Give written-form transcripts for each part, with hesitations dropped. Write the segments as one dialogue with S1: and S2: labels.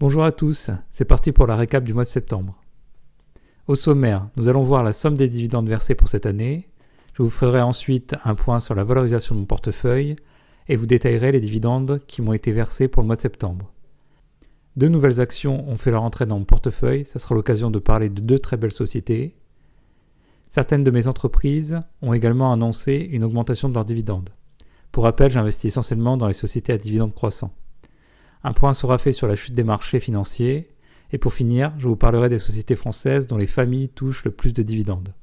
S1: Bonjour à tous, c'est parti pour la récap du mois de septembre. Au sommaire, nous allons voir la somme des dividendes versés pour cette année. Je vous ferai ensuite un point sur la valorisation de mon portefeuille et vous détaillerai les dividendes qui m'ont été versés pour le mois de septembre. 2 nouvelles actions ont fait leur entrée dans mon portefeuille, ça sera l'occasion de parler de 2 très belles sociétés. Certaines de mes entreprises ont également annoncé une augmentation de leurs dividendes. Pour rappel, j'investis essentiellement dans les sociétés à dividendes croissants. Un point sera fait sur la chute des marchés financiers. Et pour finir, je vous parlerai des sociétés françaises dont les familles touchent le plus de dividendes.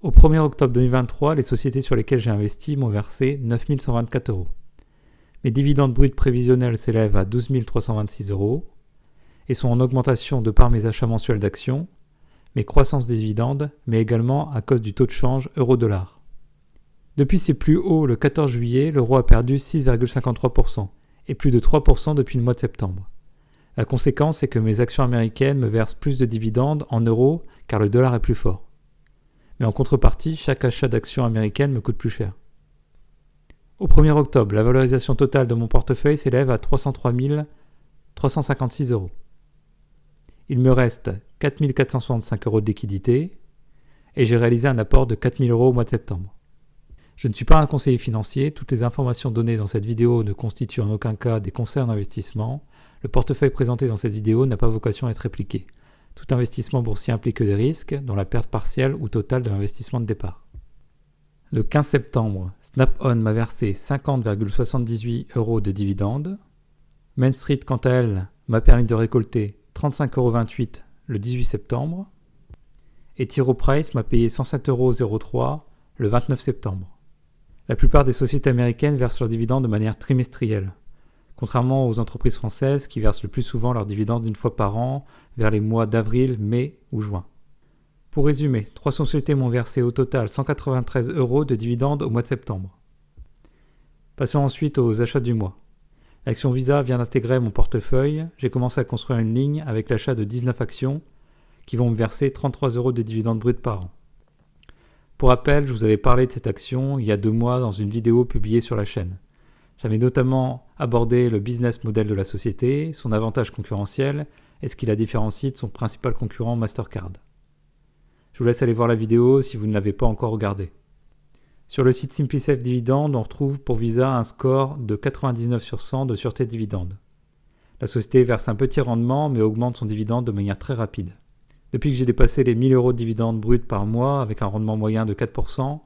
S1: Au 1er octobre 2023, les sociétés sur lesquelles j'ai investi m'ont versé 9 124 €. Mes dividendes bruts prévisionnels s'élèvent à 12 326 € et sont en augmentation de par mes achats mensuels d'actions, mes croissances des dividendes, mais également à cause du taux de change euro-dollar. Depuis ses plus hauts le 14 juillet, l'euro a perdu 6,53% et plus de 3% depuis le mois de septembre. La conséquence est que mes actions américaines me versent plus de dividendes en euros car le dollar est plus fort. Mais en contrepartie, chaque achat d'actions américaines me coûte plus cher. Au 1er octobre, la valorisation totale de mon portefeuille s'élève à 303 356 €. Il me reste 4 465 € de liquidité et j'ai réalisé un apport de 4 000 € au mois de septembre. Je ne suis pas un conseiller financier, toutes les informations données dans cette vidéo ne constituent en aucun cas des conseils en investissement. Le portefeuille présenté dans cette vidéo n'a pas vocation à être répliqué. Tout investissement boursier implique des risques, dont la perte partielle ou totale de l'investissement de départ. Le 15 septembre, Snap-on m'a versé 50,78 € de dividendes. Main Street, quant à elle, m'a permis de récolter 35,28 € le 18 septembre. Et T. Rowe Price m'a payé 107,03 € le 29 septembre. La plupart des sociétés américaines versent leurs dividendes de manière trimestrielle, contrairement aux entreprises françaises qui versent le plus souvent leurs dividendes une fois par an vers les mois d'avril, mai ou juin. Pour résumer, 3 sociétés m'ont versé au total 193 € de dividendes au mois de septembre. Passons ensuite aux achats du mois. L'action Visa vient d'intégrer mon portefeuille. J'ai commencé à construire une ligne avec l'achat de 19 actions qui vont me verser 33 € de dividendes bruts par an. Pour rappel, je vous avais parlé de cette action il y a 2 mois dans une vidéo publiée sur la chaîne. J'avais notamment abordé le business model de la société, son avantage concurrentiel et ce qui la différencie de son principal concurrent Mastercard. Je vous laisse aller voir la vidéo si vous ne l'avez pas encore regardée. Sur le site SimpliSafe Dividende, on retrouve pour Visa un score de 99 sur 100 de sûreté de dividende. La société verse un petit rendement mais augmente son dividende de manière très rapide. Depuis que j'ai dépassé les 1 000 € de dividendes bruts par mois avec un rendement moyen de 4%,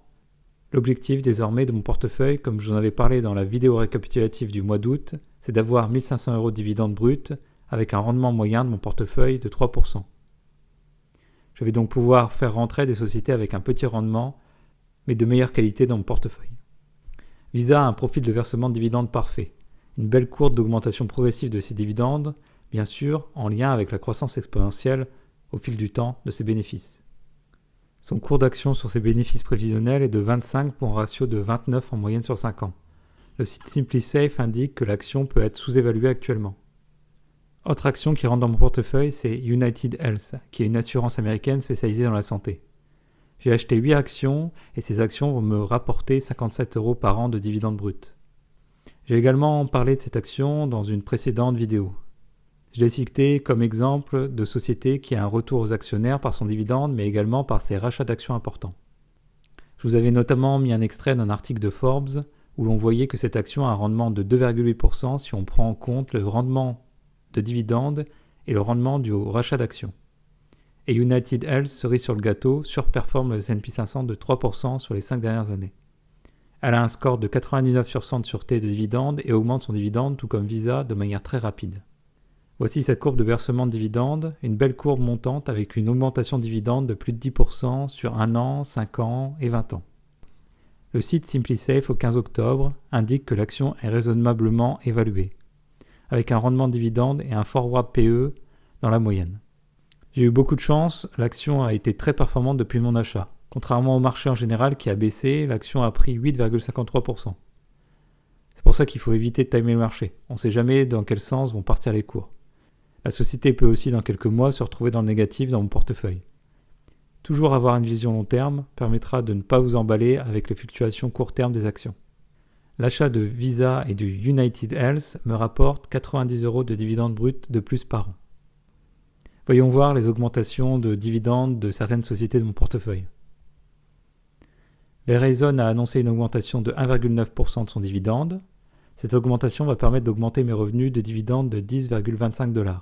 S1: l'objectif désormais de mon portefeuille, comme je vous en avais parlé dans la vidéo récapitulative du mois d'août, c'est d'avoir 1 500 € de dividendes bruts avec un rendement moyen de mon portefeuille de 3%. Je vais donc pouvoir faire rentrer des sociétés avec un petit rendement, mais de meilleure qualité dans mon portefeuille. Visa a un profil de versement de dividendes parfait, une belle courbe d'augmentation progressive de ses dividendes, bien sûr en lien avec la croissance exponentielle au fil du temps de ses bénéfices. Son cours d'action sur ses bénéfices prévisionnels est de 25 pour un ratio de 29 en moyenne sur 5 ans. Le site SimpliSafe indique que l'action peut être sous-évaluée actuellement. Autre action qui rentre dans mon portefeuille, c'est United Health, qui est une assurance américaine spécialisée dans la santé. J'ai acheté 8 actions et ces actions vont me rapporter 57 € par an de dividendes bruts. J'ai également parlé de cette action dans une précédente vidéo. Je l'ai cité comme exemple de société qui a un retour aux actionnaires par son dividende, mais également par ses rachats d'actions importants. Je vous avais notamment mis un extrait d'un article de Forbes où l'on voyait que cette action a un rendement de 2,8% si on prend en compte le rendement de dividendes et le rendement du rachat d'actions. Et United Health, cerise sur le gâteau, surperforme le S&P 500 de 3% sur les 5 dernières années. Elle a un score de 99 sur 100 de sûreté de dividendes et augmente son dividende tout comme Visa de manière très rapide. Voici sa courbe de versement de dividendes, une belle courbe montante avec une augmentation de dividendes de plus de 10% sur 1 an, 5 ans et 20 ans. Le site SimpliSafe au 15 octobre indique que l'action est raisonnablement évaluée, avec un rendement de dividende et un forward PE dans la moyenne. J'ai eu beaucoup de chance, l'action a été très performante depuis mon achat. Contrairement au marché en général qui a baissé, l'action a pris 8,53%. C'est pour ça qu'il faut éviter de timer le marché. On ne sait jamais dans quel sens vont partir les cours. La société peut aussi dans quelques mois se retrouver dans le négatif dans mon portefeuille. Toujours avoir une vision long terme permettra de ne pas vous emballer avec les fluctuations court terme des actions. l'achat de Visa et du United Health me rapporte 90 € de dividendes bruts de plus par an. Voyons voir les augmentations de dividendes de certaines sociétés de mon portefeuille. Verizon a annoncé une augmentation de 1,9% de son dividende. Cette augmentation va permettre d'augmenter mes revenus de dividendes de 10,25 $.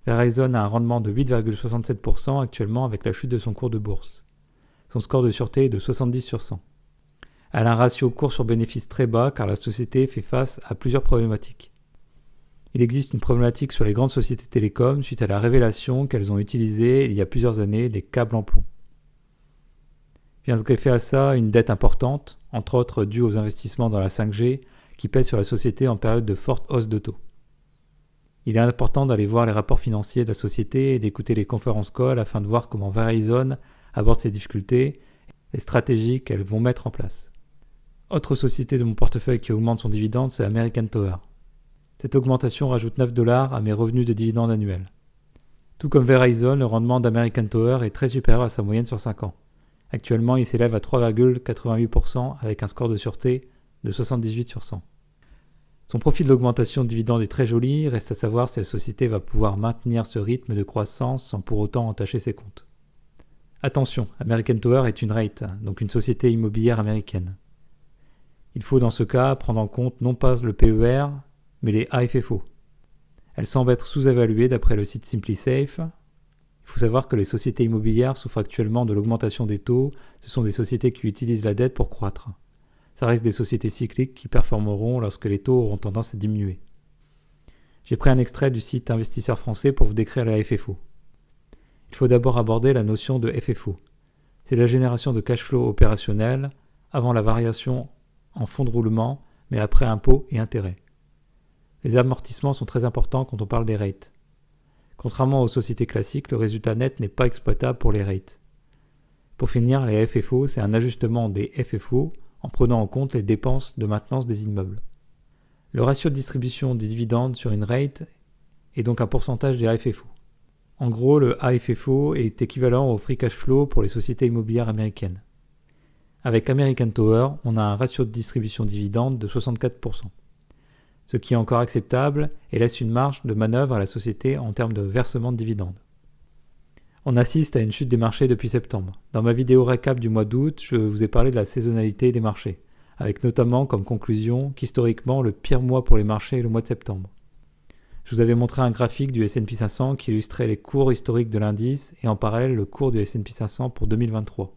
S1: Verizon a un rendement de 8,67% actuellement avec la chute de son cours de bourse. Son score de sûreté est de 70 sur 100. Elle a un ratio cours sur bénéfice très bas car la société fait face à plusieurs problématiques. Il existe une problématique sur les grandes sociétés télécoms suite à la révélation qu'elles ont utilisé il y a plusieurs années des câbles en plomb. Vient se greffer à ça une dette importante, entre autres due aux investissements dans la 5G, qui pèse sur la société en période de forte hausse de taux. Il est important d'aller voir les rapports financiers de la société et d'écouter les conférences call afin de voir comment Verizon aborde ces difficultés et les stratégies qu'elles vont mettre en place. Autre société de mon portefeuille qui augmente son dividende, c'est American Tower. Cette augmentation rajoute 9 $ à mes revenus de dividendes annuels. Tout comme Verizon, le rendement d'American Tower est très supérieur à sa moyenne sur 5 ans. Actuellement, il s'élève à 3,88% avec un score de sûreté de 78 sur 100. Son profil d'augmentation de dividendes est très joli, reste à savoir si la société va pouvoir maintenir ce rythme de croissance sans pour autant entacher ses comptes. Attention, American Tower est une REIT, donc une société immobilière américaine. Il faut dans ce cas prendre en compte non pas le PER, mais les AFFO. Elle semble être sous-évaluée d'après le site SimpliSafe. Il faut savoir que les sociétés immobilières souffrent actuellement de l'augmentation des taux. Ce sont des sociétés qui utilisent la dette pour croître. Ça reste des sociétés cycliques qui performeront lorsque les taux auront tendance à diminuer. J'ai pris un extrait du site Investisseurs Français pour vous décrire la FFO. Il faut d'abord aborder la notion de FFO. C'est la génération de cash flow opérationnel avant la variation en fonds de roulement, mais après impôts et intérêts. Les amortissements sont très importants quand on parle des rates. Contrairement aux sociétés classiques, le résultat net n'est pas exploitable pour les rates. Pour finir, les FFO, c'est un ajustement des FFO en prenant en compte les dépenses de maintenance des immeubles. Le ratio de distribution des dividendes sur une rate est donc un pourcentage des AFFO. En gros, le AFFO est équivalent au free cash flow pour les sociétés immobilières américaines. Avec American Tower, on a un ratio de distribution dividende de 64%. Ce qui est encore acceptable et laisse une marge de manœuvre à la société en termes de versement de dividendes. On assiste à une chute des marchés depuis septembre. Dans ma vidéo récap du mois d'août, je vous ai parlé de la saisonnalité des marchés, avec notamment comme conclusion qu'historiquement le pire mois pour les marchés est le mois de septembre. Je vous avais montré un graphique du S&P 500 qui illustrait les cours historiques de l'indice et en parallèle le cours du S&P 500 pour 2023.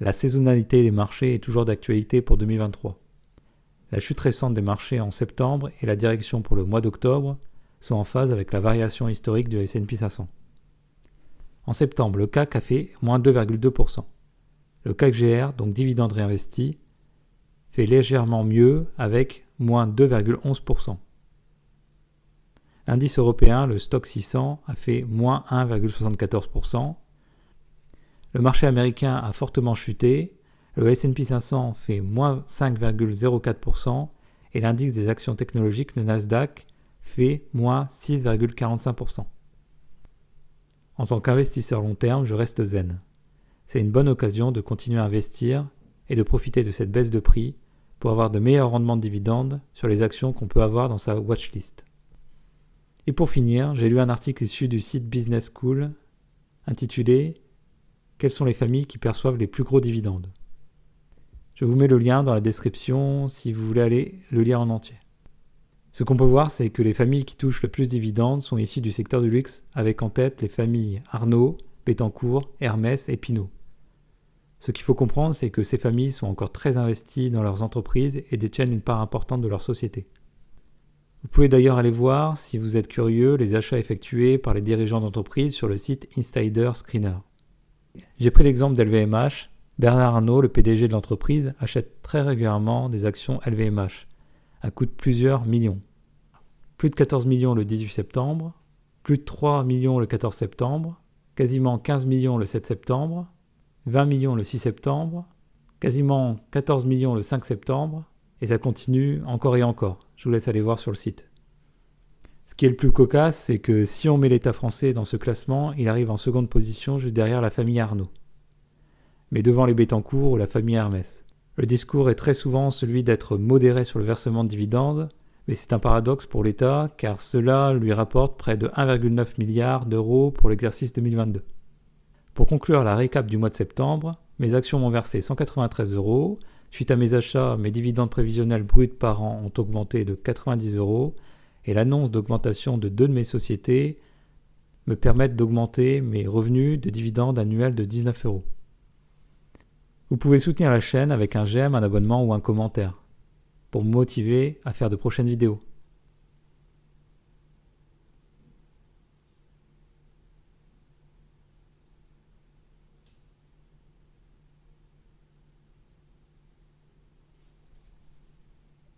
S1: La saisonnalité des marchés est toujours d'actualité pour 2023. La chute récente des marchés en septembre et la direction pour le mois d'octobre sont en phase avec la variation historique du S&P 500. En septembre, le CAC a fait moins 2,2%. Le CAC GR, donc dividende réinvesti, fait légèrement mieux avec moins 2,11%. L'indice européen, le Stoxx 600, a fait moins 1,74%. Le marché américain a fortement chuté. Le S&P 500 fait moins 5,04% et l'indice des actions technologiques, le Nasdaq, fait moins 6,45%. En tant qu'investisseur long terme, je reste zen. C'est une bonne occasion de continuer à investir et de profiter de cette baisse de prix pour avoir de meilleurs rendements de dividendes sur les actions qu'on peut avoir dans sa watchlist. Et pour finir, j'ai lu un article issu du site Business School intitulé « Quelles sont les familles qui perçoivent les plus gros dividendes ?» Je vous mets le lien dans la description si vous voulez aller le lire en entier. Ce qu'on peut voir, c'est que les familles qui touchent le plus de dividendes sont issues du secteur du luxe, avec en tête les familles Arnault, Bettencourt, Hermès et Pinault. Ce qu'il faut comprendre, c'est que ces familles sont encore très investies dans leurs entreprises et détiennent une part importante de leur société. Vous pouvez d'ailleurs aller voir, si vous êtes curieux, les achats effectués par les dirigeants d'entreprise sur le site Insider Screener. J'ai pris l'exemple d'LVMH. Bernard Arnault, le PDG de l'entreprise, achète très régulièrement des actions LVMH, à coût de plusieurs millions. Plus de 14 millions le 18 septembre, plus de 3 millions le 14 septembre, quasiment 15 millions le 7 septembre, 20 millions le 6 septembre, quasiment 14 millions le 5 septembre, et ça continue encore et encore. Je vous laisse aller voir sur le site. Ce qui est le plus cocasse, c'est que si on met l'État français dans ce classement, il arrive en seconde position juste derrière la famille Arnault, mais devant les Bettencourt ou la famille Hermès. Le discours est très souvent celui d'être modéré sur le versement de dividendes, mais c'est un paradoxe pour l'État car cela lui rapporte près de 1,9 milliard d'euros pour l'exercice 2022. Pour conclure la récap du mois de septembre, mes actions m'ont versé 193 euros. Suite à mes achats, mes dividendes prévisionnels bruts par an ont augmenté de 90 euros et l'annonce d'augmentation de 2 de mes sociétés me permettent d'augmenter mes revenus de dividendes annuels de 19 euros. Vous pouvez soutenir la chaîne avec un j'aime, un abonnement ou un commentaire pour me motiver à faire de prochaines vidéos.